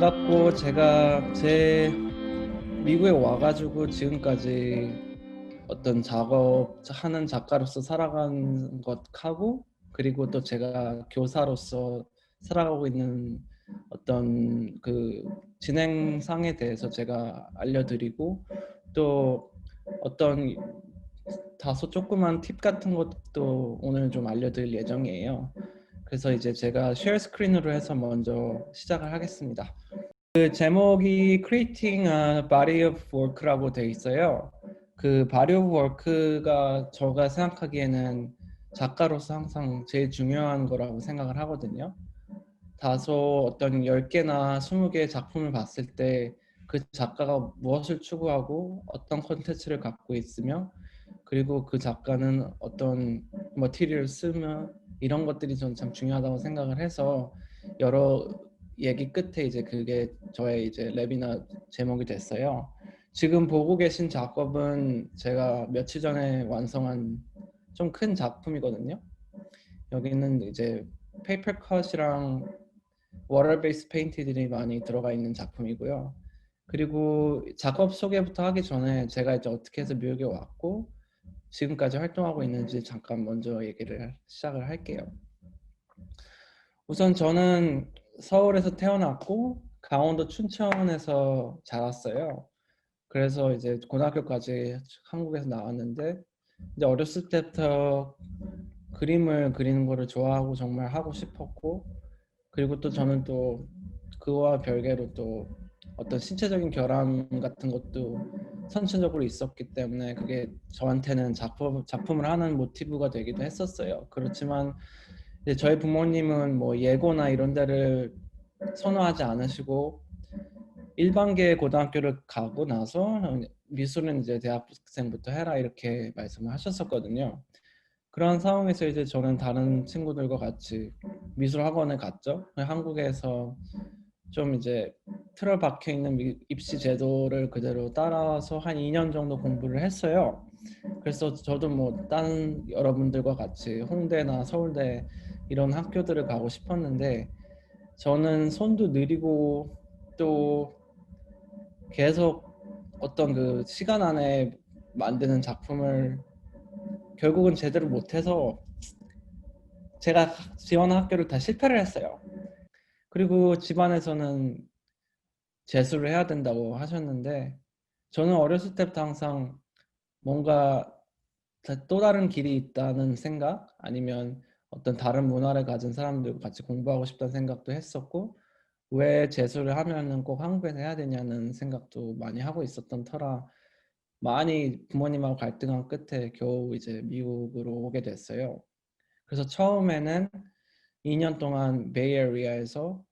반갑고 제가 미국에 와가지고 지금까지 어떤 작업하는 작가로서 살아간 것하고 그리고 또 제가 교사로서 살아가고 있는 어떤 그 진행상에 대해서 제가 알려드리고 또 어떤 다소 조그만 팁 같은 것도 오늘 좀 알려드릴 예정이에요. 그래서 이제 제가 쉐어 스크린으로 해서 먼저 시작을 하겠습니다. 그 제목이 Creating a Body of Work라고 돼 있어요. 그 Body of Work가 제가 생각하기에는 작가로서 항상 제일 중요한 거라고 생각을 하거든요. 다소 어떤 10개나 20개의 작품을 봤을 때 그 작가가 무엇을 추구하고 어떤 컨텐츠를 갖고 있으며 그리고 그 작가는 어떤 머티리얼을 쓰며 이런 것들이 저는 참 중요하다고 생각을 해서 여러 얘기 끝에 이제 그게 저의 이제 랩이나 제목이 됐어요. 지금 보고 계신 작업은 제가 며칠 전에 완성한 좀 큰 작품이거든요. 여기는 이제 페이퍼 컷이랑 워터 베이스 페인트들이 많이 들어가 있는 작품이고요. 그리고 작업 소개부터 하기 전에 제가 이제 어떻게 해서 미국에 왔고 지금까지 활동하고 있는지 잠깐 먼저 얘기를 시작을 할게요. 우선 저는 서울에서 태어났고 강원도 춘천에서 자랐어요. 그래서 이제 고등학교까지 한국에서 나왔는데 이제 어렸을 때부터 그림을 그리는 거를 좋아하고 정말 하고 싶었고 그리고 또 저는 또 그와 별개로 또 어떤 신체적인 결함 같은 것도 선천적으로 있었기 때문에 그게 저한테는 작품을 하는 모티브가 되기도 했었어요. 그렇지만 이제 저희 부모님은 뭐 예고나 이런 데를 선호하지 않으시고 일반계 고등학교를 가고 나서 미술은 이제 대학생부터 해라 이렇게 말씀을 하셨었거든요. 그런 상황에서 이제 저는 다른 친구들과 같이 미술 학원을 갔죠. 한국에서 좀 이제 틀어박혀 있는 입시 제도를 그대로 따라서 한 2년 정도 공부를 했어요. 그래서 저도 뭐 다른 여러분들과 같이 홍대나 서울대 이런 학교들을 가고 싶었는데 저는 손도 느리고 또 계속 어떤 그 시간 안에 만드는 작품을 결국은 제대로 못해서 제가 지원한 학교를 다 실패를 했어요. 그리고 집안에서는 재수를 해야 된다고 하셨는데 저는 어렸을 때부터 항상 뭔가 또 다른 길이 있다는 생각 아니면 어떤 다른 문화를 가진 사람들과 같이 공부하고 싶다는 생각도 했었고 왜 재수를 하면은 꼭 한국에서 해야 되냐는 생각도 많이 하고 있었던 터라 많이 부모님하고 갈등한 끝에 겨우 이제 미국으로 오게 됐어요. 그래서 처음에는 2년 동안 베이에리아에서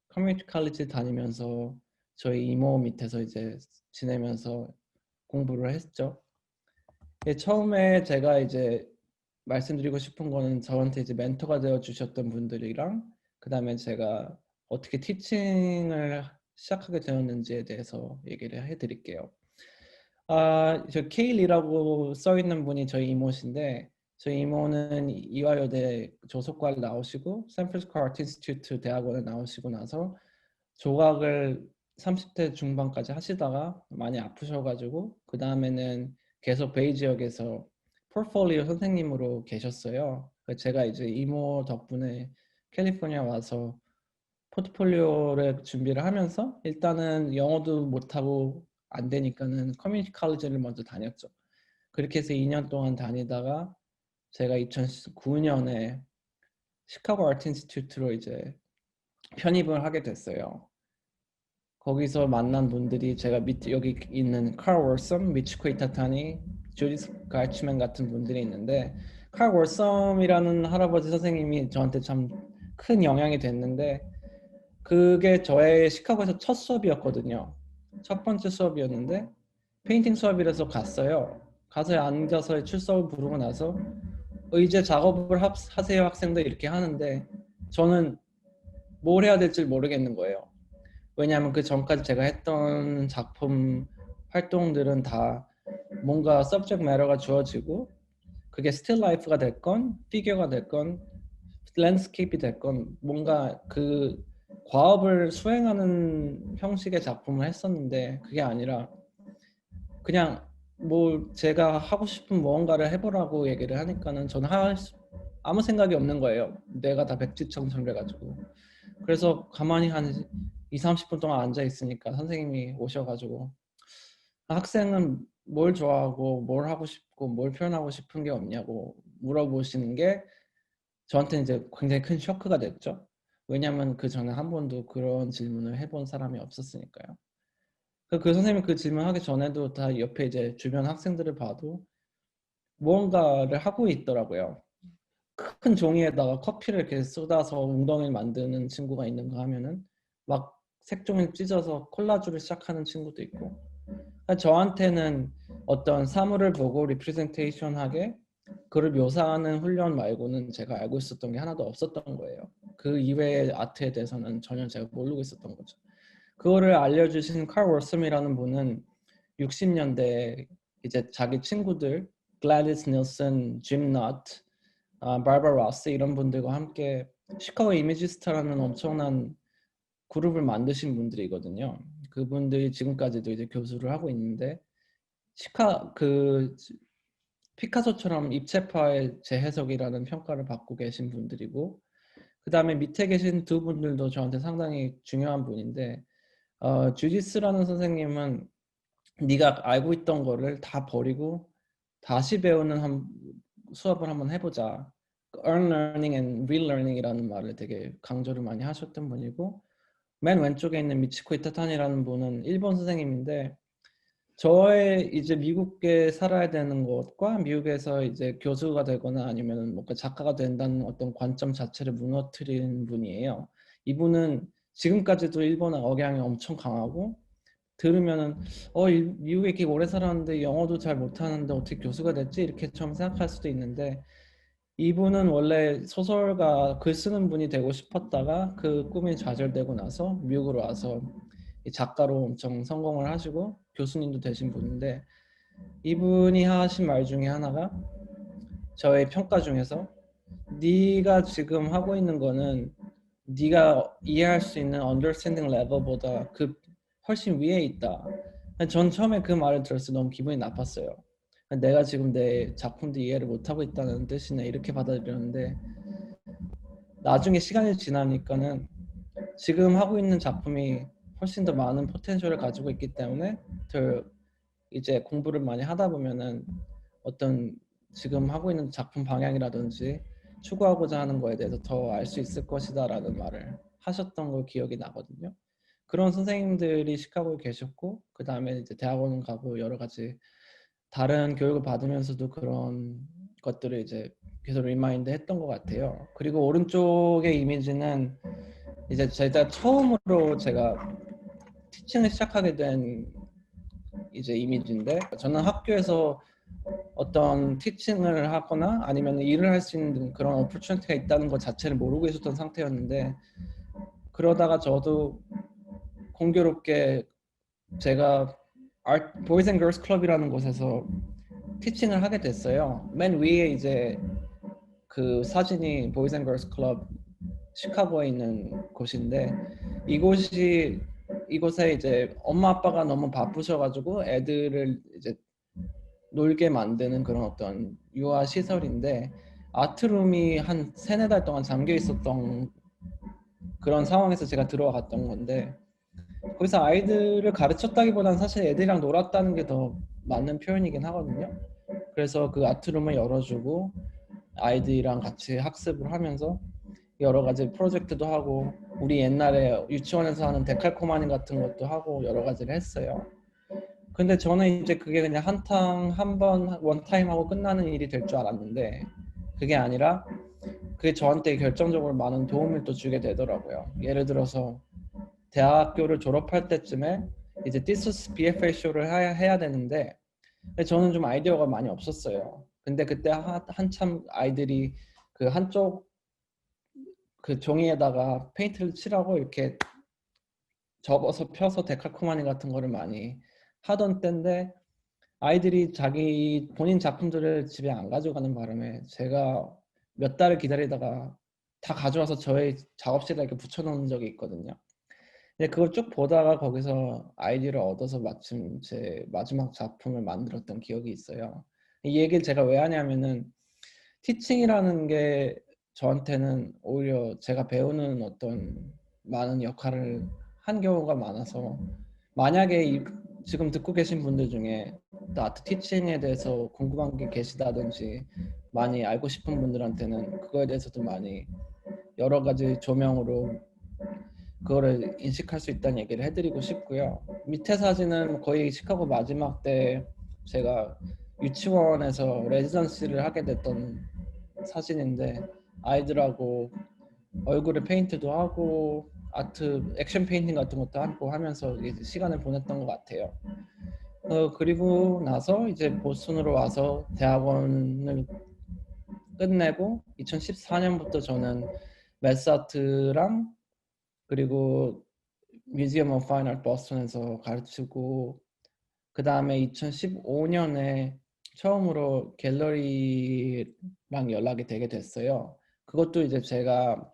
커뮤니티 칼리지 다니면서 저희 이모 밑에서 이제 지내면서 공부를 했죠. 처음에 제가 이제 말씀드리고 싶은 거는 저한테 이제 멘토가 되어 주셨던 분들이랑 그다음에 제가 어떻게 티칭을 시작하게 되었는지에 대해서 얘기를 해드릴게요. 저 케일이라고 써 있는 분이 저희 이모신데 저희 이모는 이화여대 조속과를 나오시고 샌프란시스코 아트 인스티튜트 대학원을 나오시고 나서 조각을 30대 중반까지 하시다가 많이 아프셔가지고 그 다음에는 계속 베이 지역에서 포트폴리오 선생님으로 계셨어요. 제가 이제 이모 덕분에 캘리포니아 와서 포트폴리오를 준비를 하면서 일단은 영어도 못하고 안 되니까는 커뮤니티 칼리지를 먼저 다녔죠. 그렇게 해서 2년 동안 다니다가 제가 2009년에 시카고 아트 인스티튜트로 이제 편입을 하게 됐어요. 거기서 만난 분들이 제가 밑에 여기 있는 칼 월섬, 미치코 이타타니, 주디스 갈치맨 같은 분들이 있는데 칼 월섬이라는 할아버지 선생님이 저한테 참 큰 영향이 됐는데 그게 저의 시카고에서 첫 수업이었거든요. 첫 번째 수업이었는데 페인팅 수업이라서 갔어요. 가서 앉아서 출석을 부르고 나서 이제 작업을 하세요 학생들 이렇게 하는데 저는 뭘 해야 될지 모르겠는 거예요. 왜냐하면 그 전까지 제가 했던 작품 활동들은 다 뭔가 서브젝트 매터가 주어지고 그게 스틸 라이프가 됐건 피규어가 됐건 랜드스케이프이 됐건 뭔가 그 과업을 수행하는 형식의 작품을 했었는데 그게 아니라 그냥 뭐 제가 하고 싶은 무언가를 해보라고 얘기를 하니까는 저는 아무 생각이 없는 거예요. 내가 다 백지청천해가지고. 그래서 가만히 한 2, 30분 동안 앉아 있으니까 선생님이 오셔가지고 학생은 뭘 좋아하고 뭘 하고 싶고 뭘 표현하고 싶은 게 없냐고 물어보시는 게 저한테 이제 굉장히 큰 쇼크가 됐죠. 왜냐하면 그 전에 한 번도 그런 질문을 해본 사람이 없었으니까요. 그 선생님이 그 질문하기 전에도 다 옆에 이제 주변 학생들을 봐도 무언가를 하고 있더라고요. 큰 종이에다가 커피를 이렇게 쏟아서 웅덩이를 만드는 친구가 있는가 하면은 막 색종이를 찢어서 콜라주를 시작하는 친구도 있고, 저한테는 어떤 사물을 보고 리프레젠테이션하게 그를 묘사하는 훈련 말고는 제가 알고 있었던 게 하나도 없었던 거예요. 그 이외의 아트에 대해서는 전혀 제가 모르고 있었던 거죠. 그거를 알려주신 칼 월섬이라는 분은 60년대 이제 자기 친구들 글래디스 닐슨, 짐 너트, 바버라 로스 이런 분들과 함께 시카고 이미지스타라는 엄청난 그룹을 만드신 분들이거든요. 그분들이 지금까지도 이제 교수를 하고 있는데 그 피카소처럼 입체파의 재해석이라는 평가를 받고 계신 분들이고, 그 다음에 밑에 계신 두 분들도 저한테 상당히 중요한 분인데, 주지스라는 선생님은 네가 알고 있던 거를 다 버리고 다시 배우는 수업을 한번 해보자. Earn Learning and Relearning이라는 말을 되게 강조를 많이 하셨던 분이고, 맨 왼쪽에 있는 미치코 이타탄이라는 분은 일본 선생님인데 저의 이제 미국에 살아야 되는 것과 미국에서 이제 교수가 되거나 아니면 뭔가 작가가 된다는 어떤 관점 자체를 무너뜨린 분이에요. 이분은 지금까지도 일본어 억양이 엄청 강하고 들으면은 미국에 이렇게 오래 살았는데 영어도 잘 못하는데 어떻게 교수가 됐지? 이렇게 처음 생각할 수도 있는데 이분은 원래 소설가 글 쓰는 분이 되고 싶었다가 그 꿈이 좌절되고 나서 미국으로 와서 작가로 엄청 성공을 하시고 교수님도 되신 분인데 이분이 하신 말 중에 하나가 저의 평가 중에서 네가 지금 하고 있는 거는 네가 이해할 수 있는 understanding level보다 그 훨씬 위에 있다. 전 처음에 그 말을 들었을 때 너무 기분이 나빴어요. 내가 지금 내 작품도 이해를 못하고 있다는 뜻이네 이렇게 받아들였는데 나중에 시간이 지나니까는 지금 하고 있는 작품이 훨씬 더 많은 포텐셜을 가지고 있기 때문에 더 이제 공부를 많이 하다 보면은 어떤 지금 하고 있는 작품 방향이라든지 추구하고자 하는 거에 대해서 더 알 수 있을 것이다 라는 말을 하셨던 걸 기억이 나거든요. 그런 선생님들이 시카고에 계셨고 그 다음에 이제 대학원 가고 여러 가지 다른 교육을 받으면서도 그런 것들을 이제 계속 리마인드 했던 것 같아요. 그리고 오른쪽의 이미지는 이제 제가 처음으로 제가 티칭을 시작하게 된 이제 이미지인데 저는 학교에서 어떤 티칭을 하거나 아니면 일을 할 수 있는 그런 오퍼튜니티가 있다는 것 자체를 모르고 있었던 상태였는데 그러다가 저도 공교롭게 제가 보이즈 앤 걸스 클럽이라는 곳에서 티칭을 하게 됐어요. 맨 위에 이제 그 사진이 보이즈 앤 걸스 클럽 시카고에 있는 곳인데 이곳에 이제 엄마 아빠가 너무 바쁘셔가지고 애들을 이제 놀게 만드는 그런 어떤 유아 시설인데 아트룸이 한 세네 달 동안 잠겨 있었던 그런 상황에서 제가 들어갔던 건데 거기서 아이들을 가르쳤다기보다는 사실 애들이랑 놀았다는 게 더 맞는 표현이긴 하거든요. 그래서 그 아트룸을 열어주고 아이들이랑 같이 학습을 하면서 여러 가지 프로젝트도 하고 우리 옛날에 유치원에서 하는 데칼코마니 같은 것도 하고 여러 가지를 했어요. 근데 저는 이제 그게 그냥 한 번 원타임 하고 끝나는 일이 될 줄 알았는데 그게 아니라 그게 저한테 결정적으로 많은 도움을 또 주게 되더라고요. 예를 들어서 대학교를 졸업할 때쯤에 이제 디스스 BFA 쇼를 해야 되는데 저는 좀 아이디어가 많이 없었어요. 근데 그때 한참 아이들이 그 한쪽 그 종이에다가 페인트를 칠하고 이렇게 접어서 펴서 데칼코마니 같은 거를 많이 하던 때인데 아이들이 자기 본인 작품들을 집에 안 가져가는 바람에 제가 몇 달을 기다리다가 다 가져와서 저의 작업실에 이렇게 붙여놓은 적이 있거든요. 근데 그걸 쭉 보다가 거기서 아이디어를 얻어서 마침 제 마지막 작품을 만들었던 기억이 있어요. 이 얘기를 제가 왜 하냐면은 티칭이라는 게 저한테는 오히려 제가 배우는 어떤 많은 역할을 한 경우가 많아서, 만약에 지금 듣고 계신 분들 중에 아트 티칭에 대해서 궁금한 게 계시다든지 많이 알고 싶은 분들한테는 그거에 대해서도 많이 여러 가지 조명으로 그거를 인식할 수 있다는 얘기를 해드리고 싶고요. 밑에 사진은 거의 시카고 마지막 때 제가 유치원에서 레지던시를 하게 됐던 사진인데, 아이들하고 얼굴에 페인트도 하고 아트 액션 페인팅 같은 것도 하고 하면서 이제 시간을 보냈던 것 같아요. 그리고 나서 이제 보스턴으로 와서 대학원을 끝내고 2014년부터 저는 매스아트랑 그리고 뮤지엄 오브 파인 아트 보스턴에서 가르치고, 그 다음에 2015년에 처음으로 갤러리랑 연락이 되게 됐어요. 그것도 이제 제가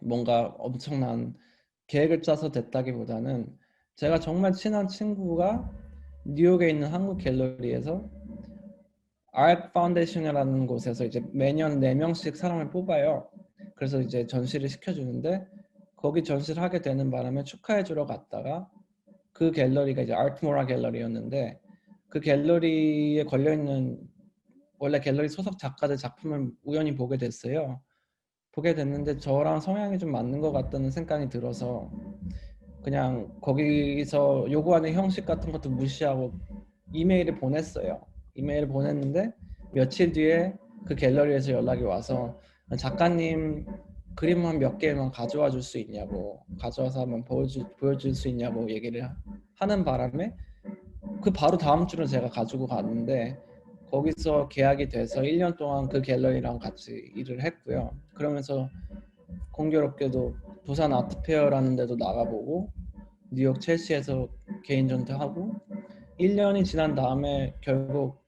뭔가 엄청난 계획을 짜서 됐다기보다는 제가 정말 친한 친구가 뉴욕에 있는 한국 갤러리에서 아트 파운데이션이라는 곳에서 이제 매년 4명씩 사람을 뽑아요. 그래서 이제 전시를 시켜주는데, 거기 전시를 하게 되는 바람에 축하해주러 갔다가 그 갤러리가 이제 아트모라 갤러리였는데, 그 갤러리에 걸려있는 원래 갤러리 소속 작가들 작품을 우연히 보게 됐어요. 보게 됐는데 저랑 성향이 좀 맞는 것 같다는 생각이 들어서 그냥 거기서 요구하는 형식 같은 것도 무시하고 이메일을 보냈어요. 이메일을 보냈는데 며칠 뒤에 그 갤러리에서 연락이 와서 작가님 그림 한 몇 개만 가져와 줄 수 있냐고, 가져와서 한번 보여줄 수 있냐고 얘기를 하는 바람에 그 바로 다음 주로 제가 가지고 갔는데, 거기서 계약이 돼서 1년 동안 그 갤러리랑 같이 일을 했고요. 그러면서 공교롭게도 부산 아트페어라는 데도 나가보고 뉴욕 첼시에서 개인전도 하고, 1년이 지난 다음에 결국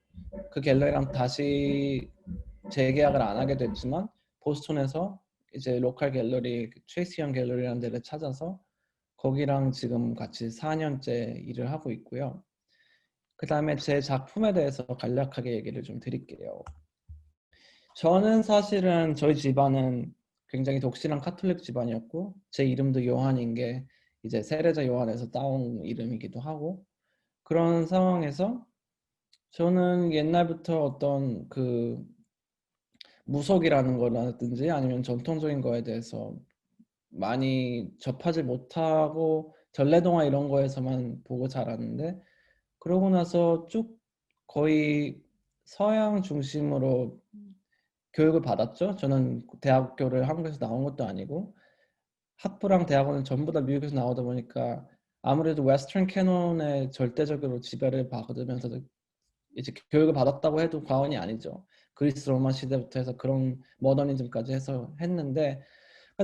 그 갤러리랑 다시 재계약을 안 하게 됐지만 보스턴에서 이제 로컬 갤러리 트레이시언 갤러리라는 데를 찾아서 거기랑 지금 같이 4년째 일을 하고 있고요. 그 다음에 제 작품에 대해서 간략하게 얘기를 좀 드릴게요. 저는 사실은 저희 집안은 굉장히 독실한 카톨릭 집안이었고, 제 이름도 요한인 게 이제 세례자 요한에서 따온 이름이기도 하고, 그런 상황에서 저는 옛날부터 어떤 그 무속이라는 거라든지 아니면 전통적인 거에 대해서 많이 접하지 못하고 전래동화 이런 거에서만 보고 자랐는데, 그러고 나서 쭉 거의 서양 중심으로 교육을 받았죠. 저는 대학교를 한국에서 나온 것도 아니고 학부랑 대학원은 전부 다 미국에서 나오다 보니까 아무래도 웨스턴 캐논에 절대적으로 지배를 받으면서 이제 교육을 받았다고 해도 과언이 아니죠. 그리스 로마 시대부터 해서 그런 모더니즘까지 해서 했는데,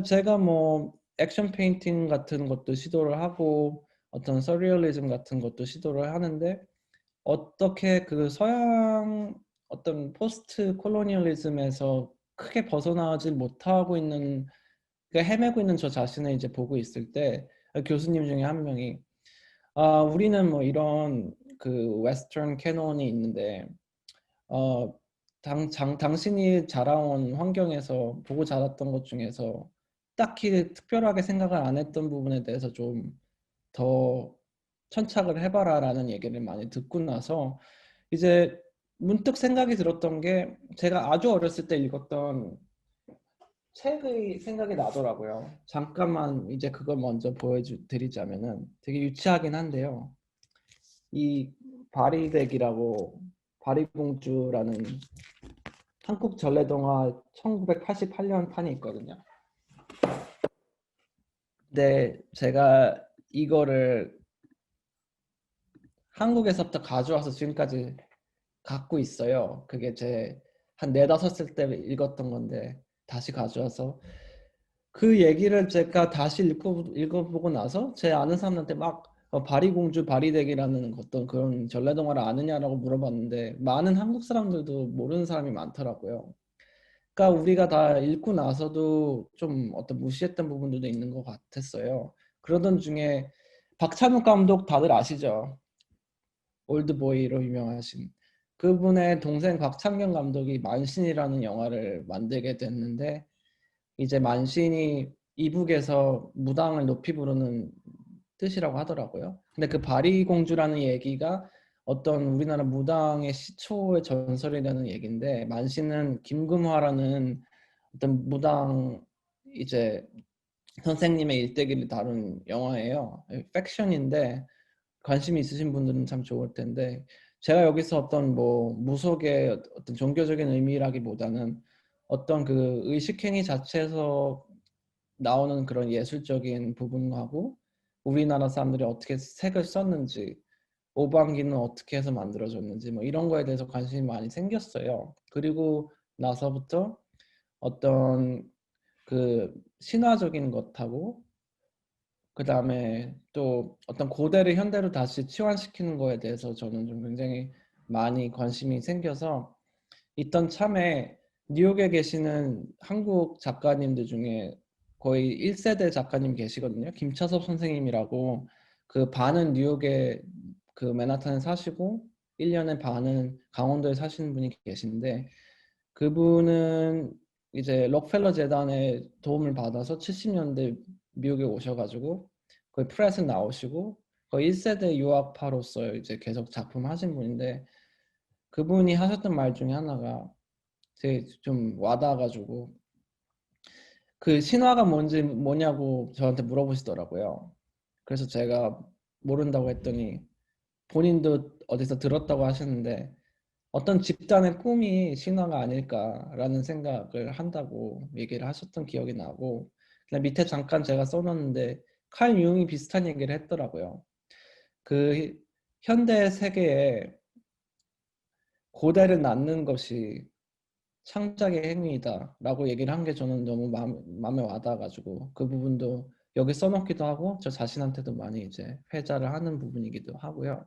제가 뭐 액션 페인팅 같은 것도 시도를 하고 어떤 서리얼리즘 같은 것도 시도를 하는데, 어떻게 그 서양 어떤 포스트 콜로니얼리즘에서 크게 벗어나지 못하고 있는, 그 헤매고 있는 저 자신을 이제 보고 있을 때 교수님 중에 한 명이 우리는 뭐 이런 그 웨스턴 캐논이 있는데 어, 당신이 자라온 환경에서 보고 자랐던 것 중에서 딱히 특별하게 생각을 안 했던 부분에 대해서 좀 더 천착을 해봐라라는 얘기를 많이 듣고 나서 이제 문득 생각이 들었던 게, 제가 아주 어렸을 때 읽었던 책의 생각이 나더라고요. 잠깐만 이제 그걸 먼저 보여드리자면은 되게 유치하긴 한데요. 이 바리백이라고, 바리공주라는 한국 전래동화 1988년 판이 있거든요. 근데 제가 이거를 한국에서부터 가져와서 지금까지 갖고 있어요. 그게 제 한 4~5살 때 읽었던 건데 다시 가져와서 그 얘기를 제가 다시 읽어보고 나서 제 아는 사람한테 막 바리공주 바리덱이라는 어떤 그런 전래동화를 아느냐라고 물어봤는데 많은 한국 사람들도 모르는 사람이 많더라고요. 우리가 다 읽고 나서도 좀 어떤 무시했던 부분들도 있는 것 같았어요. 그러던 중에 박찬욱 감독 다들 아시죠? 올드보이로 유명하신 그분의 동생 곽창경 감독이 만신이라는 영화를 만들게 됐는데 이제 만신이 이북에서 무당을 높이 부르는 뜻이라고 하더라고요. 근데 그 바리공주라는 얘기가 어떤 우리나라 무당의 시초의 전설이 되는 얘기인데 만신은 김금화라는 어떤 무당 이제 선생님의 일대기를 다룬 영화예요. 팩션인데 관심이 있으신 분들은 참 좋을 텐데 제가 여기서 어떤 뭐 무속의 어떤 종교적인 의미라기보다는 어떤 그 의식행위 자체에서 나오는 그런 예술적인 부분하고 우리나라 사람들이 어떻게 색을 썼는지 오방기는 어떻게 해서 만들어졌는지 뭐 이런 거에 대해서 관심이 많이 생겼어요. 그리고 나서부터 어떤 그 신화적인 것하고 그 다음에 또 어떤 고대를 현대로 다시 치환시키는 거에 대해서 저는 좀 굉장히 많이 관심이 생겨서 있던 참에 뉴욕에 계시는 한국 작가님들 중에 거의 1세대 작가님 계시거든요. 김차섭 선생님이라고 그 반은 뉴욕에 그 맨하탄에 사시고 1년의 반은 강원도에 사시는 분이 계신데 그분은 이제 록펠러 재단의 도움을 받아서 70년대 미국에 오셔가지고 거의 프레스 나오시고 거의 1세대 유학파로서 이제 계속 작품 하신 분인데 그분이 하셨던 말 중에 하나가 되게 좀 와닿아가지고 그 신화가 뭔지 뭐냐고 저한테 물어보시더라고요. 그래서 제가 모른다고 했더니 본인도 어디서 들었다고 하셨는데 어떤 집단의 꿈이 신화가 아닐까라는 생각을 한다고 얘기를 하셨던 기억이 나고 그냥 밑에 잠깐 제가 써놨는데 칼 융이 비슷한 얘기를 했더라고요. 그 현대 세계에 고대를 낳는 것이 창작의 행위이다라고 얘기를 한 게 저는 너무 마음에 와닿아가지고 그 부분도 여기 써놓기도 하고 저 자신한테도 많이 이제 회자를 하는 부분이기도 하고요.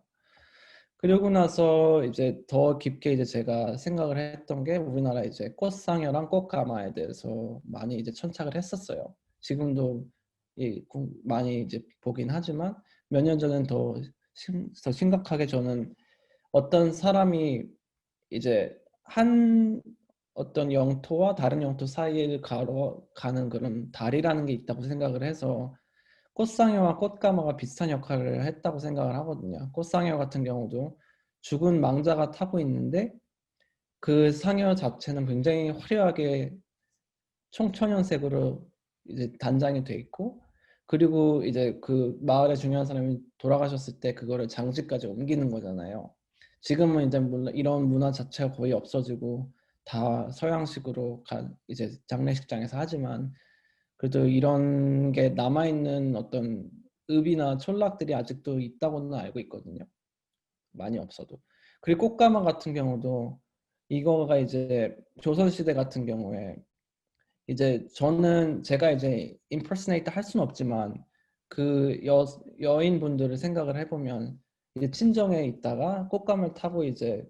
그리고 나서 이제 더 깊게 이제 제가 생각을 했던 게 우리나라 이제 꽃상여랑 꽃가마에 대해서 많이 이제 천착을 했었어요. 지금도 많이 이제 보긴 하지만 몇 년 전엔 더 심각하게 저는 어떤 사람이 이제 한 어떤 영토와 다른 영토 사이를 가는 그런 다리라는 게 있다고 생각을 해서 꽃상여와 꽃가마가 비슷한 역할을 했다고 생각을 하거든요. 꽃상여 같은 경우도 죽은 망자가 타고 있는데 그 상여 자체는 굉장히 화려하게 청천연색으로 이제 단장이 돼 있고 그리고 이제 그 마을의 중요한 사람이 돌아가셨을 때 그거를 장지까지 옮기는 거잖아요. 지금은 이제 물론 이런 문화 자체가 거의 없어지고 다 서양식으로 이제 장례식장에서 하지만 그래도 이런 게 남아있는 어떤 읍이나 촌락들이 아직도 있다고는 알고 있거든요. 많이 없어도. 그리고 꽃가마 같은 경우도 이거가 이제 조선시대 같은 경우에 이제 저는 제가 이제 impersonate 할 수는 없지만 그 여인분들을 생각을 해보면 이제 친정에 있다가 꽃감을 타고 이제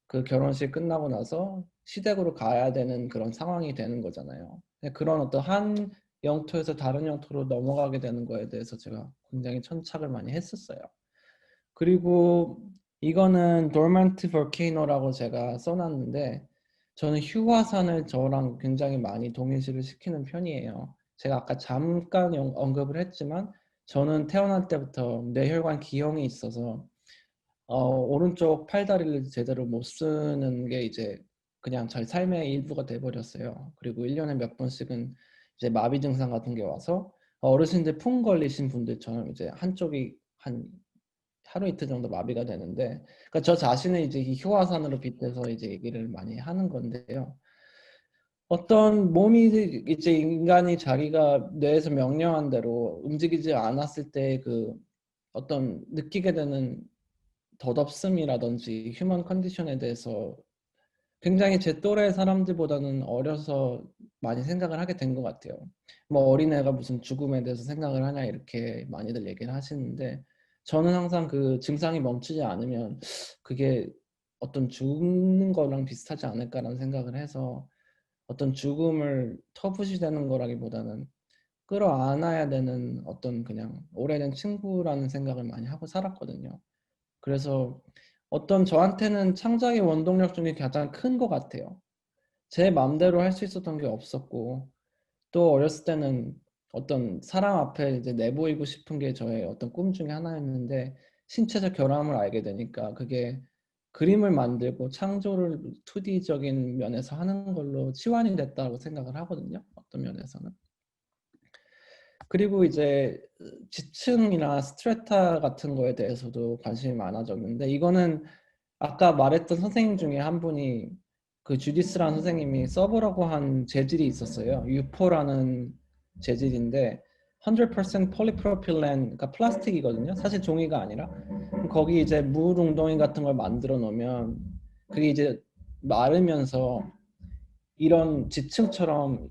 그 결혼식 끝나고 나서 시댁으로 가야 되는 그런 상황이 되는 거잖아요. 그런 어떤 한 영토에서 다른 영토로 넘어가게 되는 거에 대해서 제가 굉장히 천착을 많이 했었어요. 그리고 이거는 dormant volcano라고 제가 써놨는데 저는 휴화산을 저랑 굉장히 많이 동일시를 시키는 편이에요. 제가 아까 잠깐 언급을 했지만 저는 태어날 때부터 뇌혈관 기형이 있어서 오른쪽 팔다리를 제대로 못 쓰는 게 이제 그냥 저희 삶의 일부가 돼버렸어요. 그리고 1년에 몇 번씩은 이제 마비 증상 같은 게 와서 어르신들 풍 걸리신 분들처럼 이제 한쪽이 한 하루 이틀 정도 마비가 되는데 그러니까 저 자신을 이제 이 휴화산으로 빗대서 이제 얘기를 많이 하는 건데요. 어떤 몸이 이제 인간이 자기가 뇌에서 명령한 대로 움직이지 않았을 때 그 어떤 느끼게 되는 덧없음이라든지 휴먼 컨디션에 대해서 굉장히 제 또래 사람들보다는 어려서 많이 생각을 하게 된 것 같아요. 뭐 어린애가 무슨 죽음에 대해서 생각을 하냐 이렇게 많이들 얘기를 하시는데 저는 항상 그 증상이 멈추지 않으면 그게 어떤 죽는 거랑 비슷하지 않을까라는 생각을 해서 어떤 죽음을 터부시되는 거라기보다는 끌어안아야 되는 어떤 그냥 오래된 친구라는 생각을 많이 하고 살았거든요. 그래서 어떤 저한테는 창작의 원동력 중에 가장 큰 것 같아요. 제 마음대로 할 수 있었던 게 없었고 또 어렸을 때는 어떤 사람 앞에 이제 내보이고 싶은 게 저의 어떤 꿈 중에 하나였는데 신체적 결함을 알게 되니까 그게 그림을 만들고 창조를 2D적인 면에서 하는 걸로 치환이 됐다고 생각을 하거든요. 어떤 면에서는. 그리고 이제 지층이나 스트레타 같은 거에 대해서도 관심이 많아졌는데 이거는 아까 말했던 선생님 중에 한 분이 그 주디스라는 선생님이 써보라고 한 재질이 있었어요. 유포라는 재질인데 100% 폴리프로필렌, 그러니까 플라스틱이거든요. 사실 종이가 아니라. 거기 이제 물 웅덩이 같은 걸 만들어 놓으면 그게 이제 마르면서 이런 지층처럼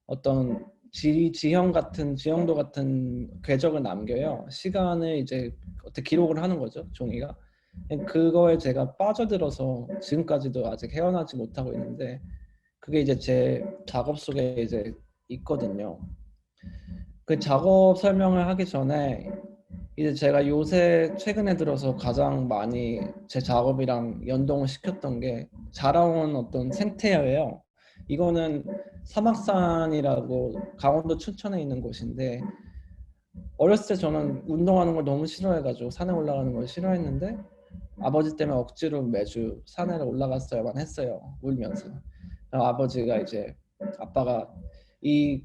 어떤 지형 같은 지형도 같은 궤적을 남겨요. 시간을 이제 어떻게 기록을 하는 거죠, 종이가. 그거에 제가 빠져들어서 지금까지도 아직 헤어나지 못하고 있는데 그게 이제 제 작업 속에 이제 있거든요. 그 작업 설명을 하기 전에 이제 제가 요새 최근에 들어서 가장 많이 제 작업이랑 연동을 시켰던 게 자라온 어떤 생태예요. 이거는 사막산이라고 강원도 춘천에 있는 곳인데 어렸을 때 저는 운동하는 걸 너무 싫어해가지고 산에 올라가는 걸 싫어했는데 아버지 때문에 억지로 매주 산에 올라갔어야만 했어요. 울면서. 아버지가 이제 아빠가 이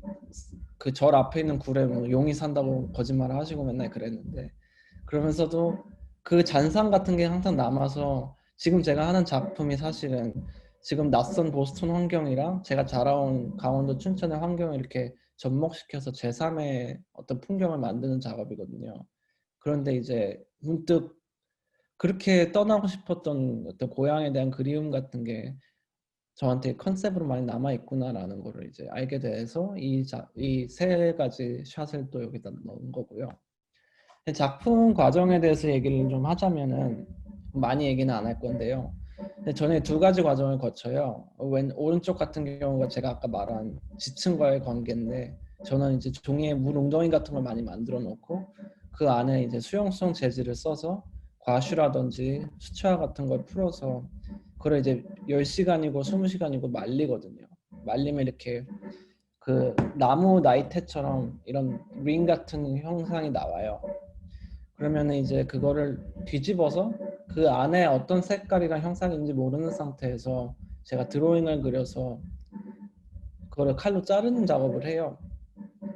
그 절 앞에 있는 굴에 뭐 용이 산다고 거짓말을 하시고 맨날 그랬는데 그러면서도 그 잔상 같은 게 항상 남아서 지금 제가 하는 작품이 사실은 지금 낯선 보스턴 환경이랑 제가 자라온 강원도 춘천의 환경을 이렇게 접목시켜서 제3의 어떤 풍경을 만드는 작업이거든요. 그런데 이제 문득 그렇게 떠나고 싶었던 어떤 고향에 대한 그리움 같은 게 저한테 컨셉으로 많이 남아 있구나라는 거를 이제 알게 돼서 이 세 가지 샷을 또 여기다 넣은 거고요. 작품 과정에 대해서 얘기를 좀 하자면은 많이 얘기는 안 할 건데요. 저는 두 가지 과정을 거쳐요. 오른쪽 같은 경우가 제가 아까 말한 지층과의 관계인데 저는 이제 종이에 물 웅덩이 같은 걸 많이 만들어 놓고 그 안에 이제 수용성 재질을 써서 과슈라든지 수채화 같은 걸 풀어서 그걸 이제 10시간이고 20시간이고 말리거든요. 말리면 이렇게 그 나무 나이테처럼 이런 링 같은 형상이 나와요. 그러면 이제 그거를 뒤집어서 그 안에 어떤 색깔이랑 형상인지 모르는 상태에서 제가 드로잉을 그려서 그거를 칼로 자르는 작업을 해요.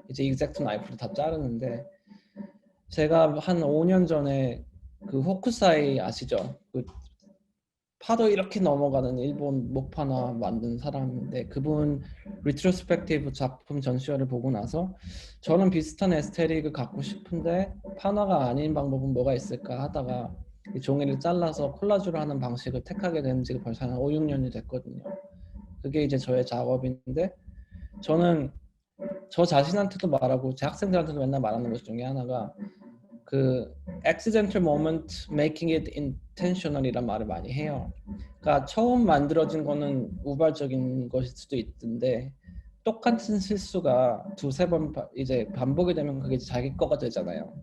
이제 익젝트 나이프로 다 자르는데 제가 한 5년 전에 그 호쿠사이 아시죠? 그 파도 이렇게 넘어가는 일본 목판화 만든 사람인데 그분 리트로스펙티브 작품 전시회를 보고 나서 저는 비슷한 에스테릭을 갖고 싶은데 판화가 아닌 방법은 뭐가 있을까 하다가 이 종이를 잘라서 콜라주를 하는 방식을 택하게 된 지가 벌써 한 5, 6년이 됐거든요. 그게 이제 저의 작업인데 저는 저 자신한테도 말하고 제 학생들한테도 맨날 말하는 것 중에 하나가 그 accidental moment making it intentional이란 말을 많이 해요. 그러니까 처음 만들어진 거는 우발적인 것일 수도 있는데 똑같은 실수가 두세 번 이제 반복이 되면 그게 자기 거가 되잖아요.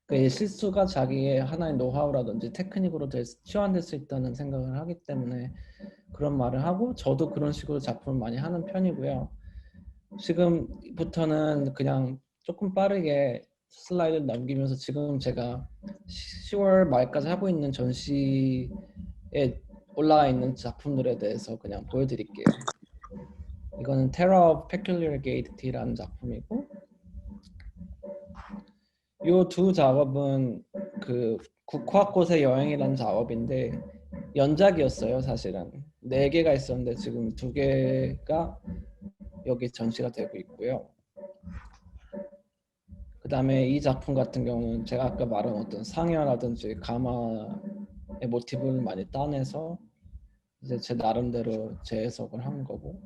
그 실수가 자기의 하나의 노하우라든지 테크닉으로 치환될 수 있다는 생각을 하기 때문에 그런 말을 하고 저도 그런 식으로 작품을 많이 하는 편이고요. 지금부터는 그냥 조금 빠르게 슬라이드를 남기면서 지금 제가 10월 말까지 하고 있는 전시에 올라와 있는 작품들에 대해서 그냥 보여드릴게요. 이거는 Terror of Peculiar Gaiety 라는 작품이고 이 두 작업은 그 국화꽃의 여행이라는 작업인데 연작이었어요. 사실은 4개가 있었는데 지금 2개가 여기 전시가 되고 있고요. 그 다음에 이 작품 같은 경우는 제가 아까 말한 어떤 상여라든지 가마의 모티브를 많이 따내서 이제 제 나름대로 재해석을 한 거고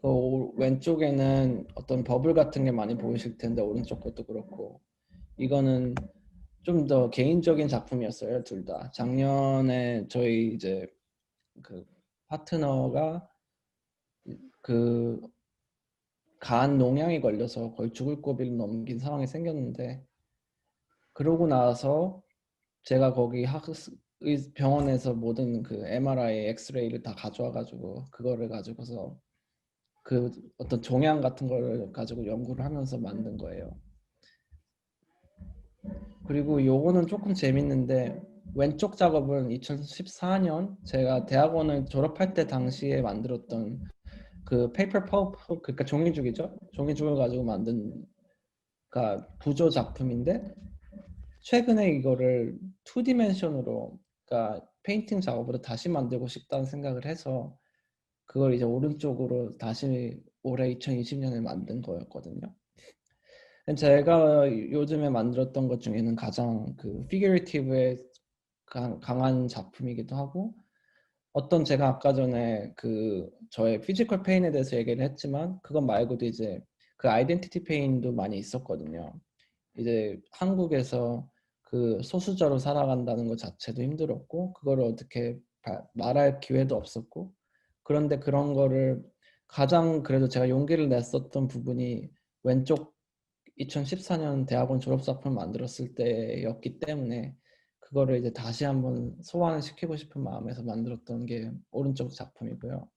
그 왼쪽에는 어떤 버블 같은 게 많이 보이실 텐데 오른쪽 것도 그렇고 이거는 좀 더 개인적인 작품이었어요. 둘 다 작년에 저희 이제 그 파트너가 그 간 농양이 걸려서 거의 죽을 고비를 넘긴 상황이 생겼는데, 그러고 나서 제가 거기 병원에서 모든 그 MRI, 엑스레이를 다 가져와 가지고 그거를 가지고서 그 어떤 종양 같은 거를 가지고 연구를 하면서 만든 거예요. 그리고 요거는 조금 재밌는데, 왼쪽 작업은 2014년 제가 대학원을 졸업할 때 당시에 만들었던 그 페이퍼 펄프, 그러니까 종이죽이죠. 종이죽을 가지고 만든 그러니까 부조 작품인데, 최근에 이거를 2디멘션으로 그러니까 페인팅 작업으로 다시 만들고 싶다는 생각을 해서 그걸 이제 오른쪽으로 다시 올해 2020년에 만든 거였거든요. 제가 요즘에 만들었던 것 중에는 가장 그 피규레이티브에 강한 작품이기도 하고, 어떤 제가 아까 전에 그 저의 피지컬 페인에 대해서 얘기를 했지만 그것 말고도 이제 그 아이덴티티 페인도 많이 있었거든요. 이제 한국에서 그 소수자로 살아간다는 것 자체도 힘들었고, 그거를 어떻게 말할 기회도 없었고, 그런데 그런 거를 가장 그래도 제가 용기를 냈었던 부분이 왼쪽 2014년 대학원 졸업작품을 만들었을 때였기 때문에, 그거를 이제 다시 한번 소환을 시키고 싶은 마음에서 만들었던 게 오른쪽 작품이고요.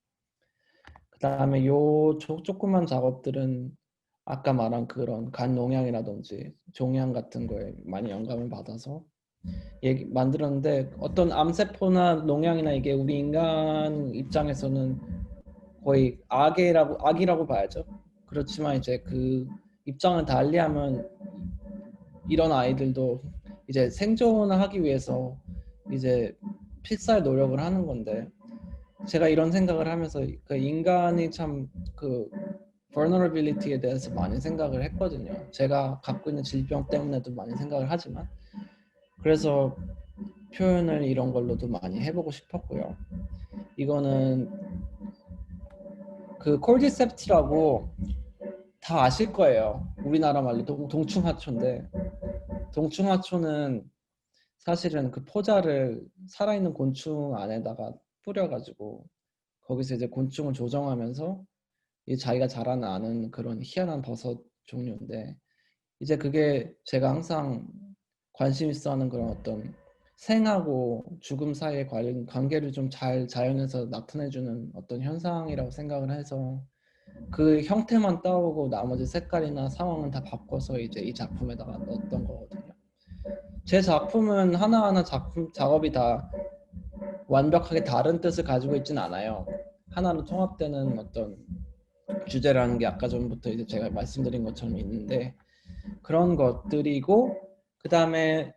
그 다음에 요 조그만 작업들은 아까 말한 그런 간 농양이라든지 종양 같은 거에 많이 영감을 받아서 만들었는데, 어떤 암세포나 농양이나 이게 우리 인간 입장에서는 거의 악이라고 봐야죠. 그렇지만 이제 그 입장을 달리하면 이런 아이들도 이제 생존을 하기 위해서 이제 필사의 노력을 하는 건데, 제가 이런 생각을 하면서 그 인간이 참 그 vulnerability에 대해서 많이 생각을 했거든요. 제가 갖고 있는 질병 때문에도 많이 생각을 하지만, 그래서 표현을 이런 걸로도 많이 해보고 싶었고요. 이거는 그 콜디셉트라고 다 아실 거예요. 우리나라 말로 동충하초인데, 동충하초는 사실은 그 포자를 살아있는 곤충 안에다가 뿌려가지고 거기서 이제 곤충을 조정하면서 이 자기가 자라나는 그런 희한한 버섯 종류인데, 이제 그게 제가 항상 관심 있어 하는 그런 어떤 생하고 죽음 사이의 관계를 좀 잘 자연에서 나타내주는 어떤 현상이라고 생각을 해서 그 형태만 따오고 나머지 색깔이나 상황은 다 바꿔서 이제 이 작품에다가 넣었던 거거든요. 제 작품은 하나하나 작업이 다 완벽하게 다른 뜻을 가지고 있진 않아요. 하나로 통합되는 어떤 주제라는 게 아까 전부터 이제 제가 말씀드린 것처럼 있는데, 그런 것들이고, 그 다음에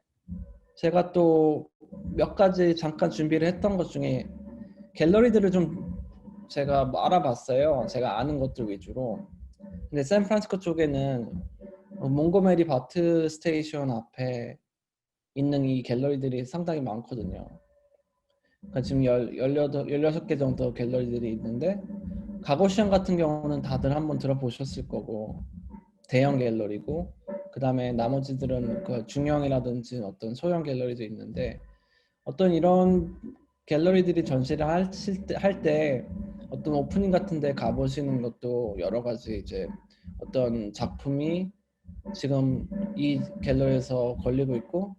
제가 또 몇 가지 잠깐 준비를 했던 것 중에 갤러리들을 좀 제가 뭐 알아봤어요. 제가 아는 것들 위주로. 근데 샌프란시스코 쪽에는 몽고메리 바트 스테이션 앞에 있는 이 갤러리들이 상당히 많거든요. 그러니까 지금 16개 정도 갤러리들이 있는데, 가고시안 같은 경우는 다들 한번 들어보셨을 거고 대형 갤러리고, 그 다음에 나머지들은 그 중형이라든지 어떤 소형 갤러리도 있는데, 어떤 이런 갤러리들이 전시를 할 때 어떤 오프닝 같은 데 가보시는 것도 여러 가지 이제 어떤 작품이 지금 이 갤러리에서 걸리고 있고,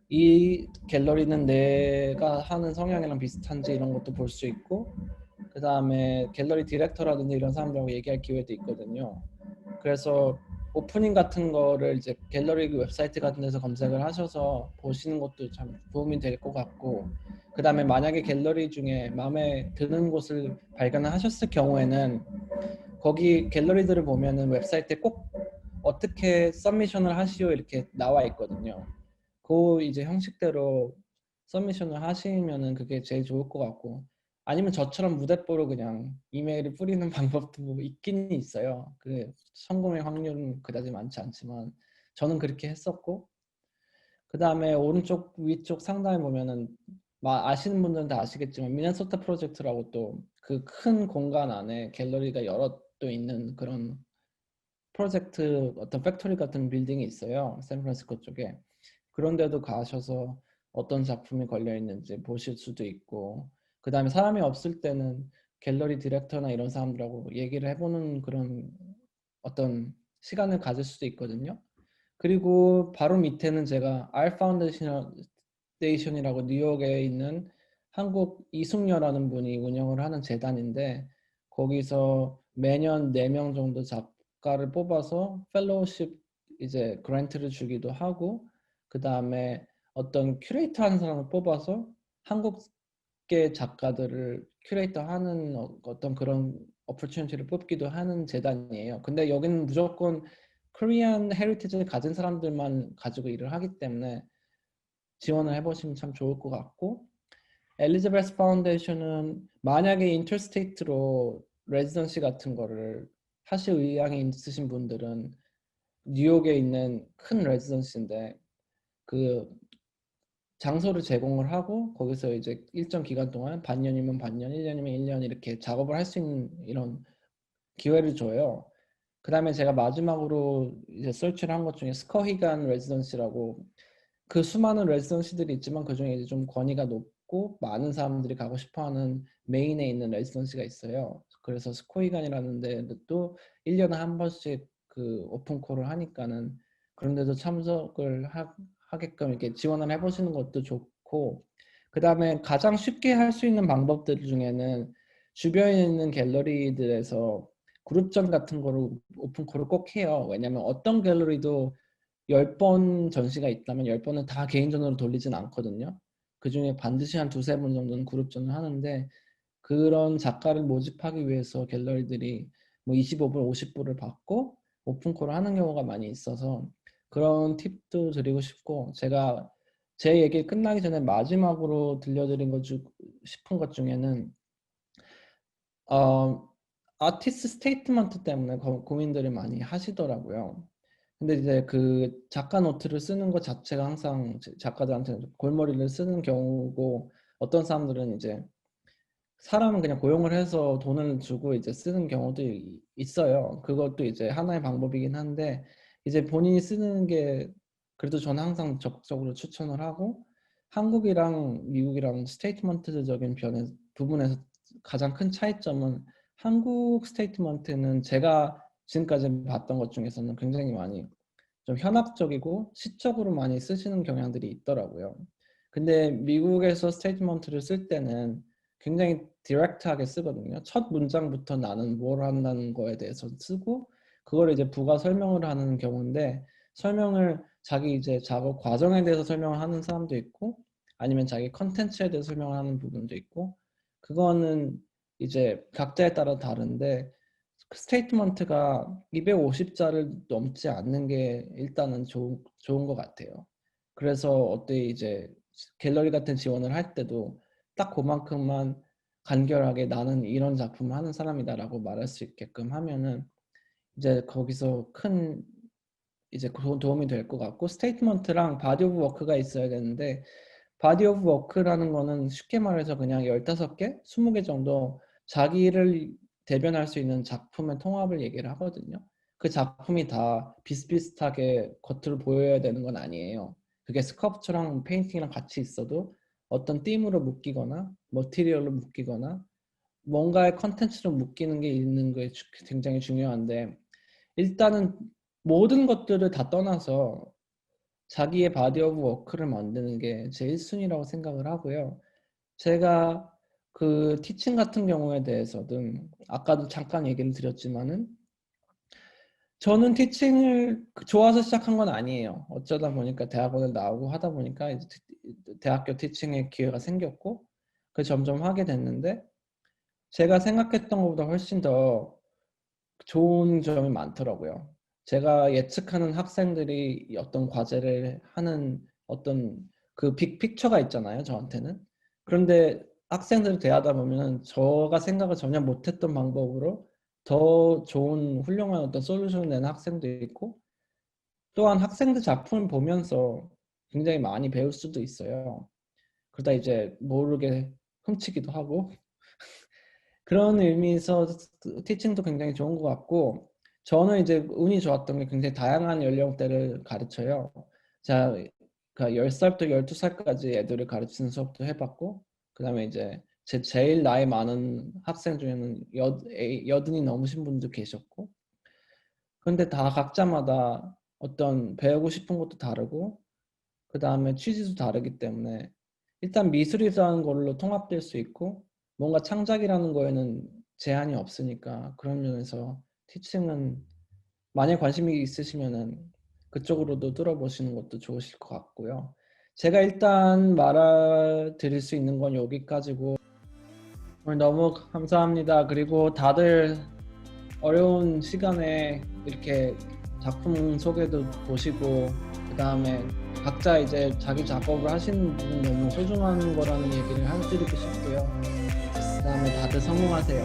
이 갤러리는 내가 하는 성향이랑 비슷한지 이런 것도 볼 수 있고, 그 다음에 갤러리 디렉터라든지 이런 사람들하고 얘기할 기회도 있거든요. 그래서 오프닝 같은 거를 이제 갤러리 웹사이트 같은 데서 검색을 하셔서 보시는 것도 참 도움이 될 것 같고, 그 다음에 만약에 갤러리 중에 마음에 드는 곳을 발견하셨을 경우에는 거기 갤러리들을 보면은 웹사이트에 꼭 어떻게 서미션을 하시오 이렇게 나와 있거든요. 그 이제 형식대로 서미션을 하시면은 그게 제일 좋을 것 같고, 아니면 저처럼 무대뽀로 그냥 이메일을 뿌리는 방법도 뭐 있긴 있어요. 그 성공의 확률은 그다지 많지 않지만 저는 그렇게 했었고, 그 다음에 오른쪽 위쪽 상단에 보면은 아시는 분들은 다 아시겠지만 미네소타 프로젝트라고 또 그 큰 공간 안에 갤러리가 여러 또 있는 그런 프로젝트 어떤 팩토리 같은 빌딩이 있어요. 샌프란시스코 쪽에. 그런 데도 가셔서 어떤 작품이 걸려 있는지 보실 수도 있고, 그 다음에 사람이 없을 때는 갤러리 디렉터나 이런 사람들하고 얘기를 해보는 그런 어떤 시간을 가질 수도 있거든요. 그리고 바로 밑에는 제가 R 파운데이션이라고 뉴욕에 있는 한국 이숙녀라는 분이 운영을 하는 재단인데, 거기서 매년 4명 정도 작가를 뽑아서 펠로우십 이제 그랜트를 주기도 하고, 그 다음에 어떤 큐레이터 하는 사람을 뽑아서 한국계 작가들을 큐레이터 하는 어떤 그런 어퍼튜니티를 뽑기도 하는 재단이에요. 근데 여기는 무조건 코리안 헤리티지를 가진 사람들만 가지고 일을 하기 때문에 지원을 해보시면 참 좋을 것 같고, 엘리자베스 파운데이션은 만약에 인터스테이트로 레지던시 같은 거를 하실 의향이 있으신 분들은 뉴욕에 있는 큰 레지던시인데 그 장소를 제공을 하고 거기서 이제 일정 기간 동안 반년이면 반년, 1년이면 1년 이렇게 작업을 할 수 있는 이런 기회를 줘요. 그 다음에 제가 마지막으로 이제 설치를 한 것 중에 스커히간 레지던시라고, 그 수많은 레지던시들이 있지만 그 중에 이제 좀 권위가 높고 많은 사람들이 가고 싶어하는 메인에 있는 레지던시가 있어요. 그래서 스코히간이라는 데도 1년에 한 번씩 그 오픈콜을 하니까는 그런 데도 참석을 하게끔 이렇게 지원을 해보시는 것도 좋고, 그 다음에 가장 쉽게 할 수 있는 방법들 중에는 주변에 있는 갤러리들에서 그룹전 같은 거를 오픈콜을 꼭 해요. 왜냐면 어떤 갤러리도 10번 전시가 있다면 10번은 다 개인전으로 돌리진 않거든요. 그중에 반드시 한 두세 번 정도는 그룹전을 하는데, 그런 작가를 모집하기 위해서 갤러리들이 뭐 25불, 50불을 받고 오픈콜을 하는 경우가 많이 있어서 그런 팁도 드리고 싶고, 제가 제 얘기 끝나기 전에 마지막으로 들려드린 싶은 것 중에는 어, 아티스트 스테이트먼트 때문에 고민들을 많이 하시더라고요. 근데 이제 그 작가 노트를 쓰는 것 자체가 항상 작가들한테 골머리를 쓰는 경우고, 어떤 사람들은 이제 사람은 그냥 고용을 해서 돈을 주고 이제 쓰는 경우도 있어요. 그것도 이제 하나의 방법이긴 한데, 이제 본인이 쓰는 게 그래도 저는 항상 적극적으로 추천을 하고, 한국이랑 미국이랑 스테이트먼트적인 부분에서 가장 큰 차이점은, 한국 스테이트먼트는 제가 지금까지 봤던 것 중에서는 굉장히 많이 좀 현학적이고 시적으로 많이 쓰시는 경향들이 있더라고요. 근데 미국에서 스테이트먼트를 쓸 때는 굉장히 디렉트하게 쓰거든요. 첫 문장부터 나는 뭘 한다는 거에 대해서 쓰고, 그걸 이제 부가 설명을 하는 경우인데, 설명을 자기 이제 작업 과정에 대해서 설명을 하는 사람도 있고, 아니면 자기 컨텐츠에 대해서 설명을 하는 부분도 있고, 그거는 이제 각자에 따라 다른데, 스테이트먼트가 250자를 넘지 않는 게 일단은 좋은 것 같아요. 그래서 어때 이제 갤러리 같은 지원을 할 때도 딱 그만큼만 간결하게 나는 이런 작품을 하는 사람이다라고 말할 수 있게끔 하면은 이제 거기서 큰 이제 도움이 될 것 같고, 스테이트먼트랑 바디 오브 워크가 있어야 되는데, 바디 오브 워크라는 거는 쉽게 말해서 그냥 15개, 20개 정도 자기를 대변할 수 있는 작품의 통합을 얘기를 하거든요. 그 작품이 다 비슷비슷하게 겉으로 보여야 되는 건 아니에요. 그게 스컬프처랑 페인팅이랑 같이 있어도 어떤 띠으로 묶이거나 머티리얼로 묶이거나 뭔가의 컨텐츠로 묶이는 게 있는 게 굉장히 중요한데, 일단은 모든 것들을 다 떠나서 자기의 바디 오브 워크를 만드는 게 제일 순위라고 생각을 하고요. 제가 그 티칭 같은 경우에 대해서든 아까도 잠깐 얘기를 드렸지만은, 저는 티칭을 좋아서 시작한 건 아니에요. 어쩌다 보니까 대학원을 나오고 하다 보니까 이제 대학교 티칭의 기회가 생겼고 그 점점 하게 됐는데, 제가 생각했던 것보다 훨씬 더 좋은 점이 많더라고요. 제가 예측하는 학생들이 어떤 과제를 하는 어떤 그 빅픽처가 있잖아요, 저한테는. 그런데 학생들을 대하다 보면 저가 생각을 전혀 못했던 방법으로 더 좋은 훌륭한 어떤 솔루션을 내는 학생도 있고, 또한 학생들 작품을 보면서 굉장히 많이 배울 수도 있어요. 그러다 이제 모르게 훔치기도 하고, 그런 의미에서 티칭도 굉장히 좋은 것 같고, 저는 이제 운이 좋았던 게 굉장히 다양한 연령대를 가르쳐요. 자, 그러니까 10살부터 12살까지 애들을 가르치는 수업도 해봤고, 그 다음에 이제 제일 나이 많은 학생 중에는 여든이 넘으신 분도 계셨고, 근데 다 각자마다 어떤 배우고 싶은 것도 다르고 그 다음에 취지도 다르기 때문에 일단 미술이라는 걸로 통합될 수 있고 뭔가 창작이라는 거에는 제한이 없으니까 그런 면에서 티칭은 만약 관심이 있으시면은 그쪽으로도 뚫어보시는 것도 좋으실 것 같고요. 제가 일단 말드릴 수 있는 건 여기까지고 오늘 너무 감사합니다. 그리고 다들 어려운 시간에 이렇게 작품 소개도 보시고 그 다음에 각자 이제 자기 작업을 하시는 분은 너무 소중한 거라는 얘기를 해드리고 싶고요. 그 다음에 다들 성공하세요.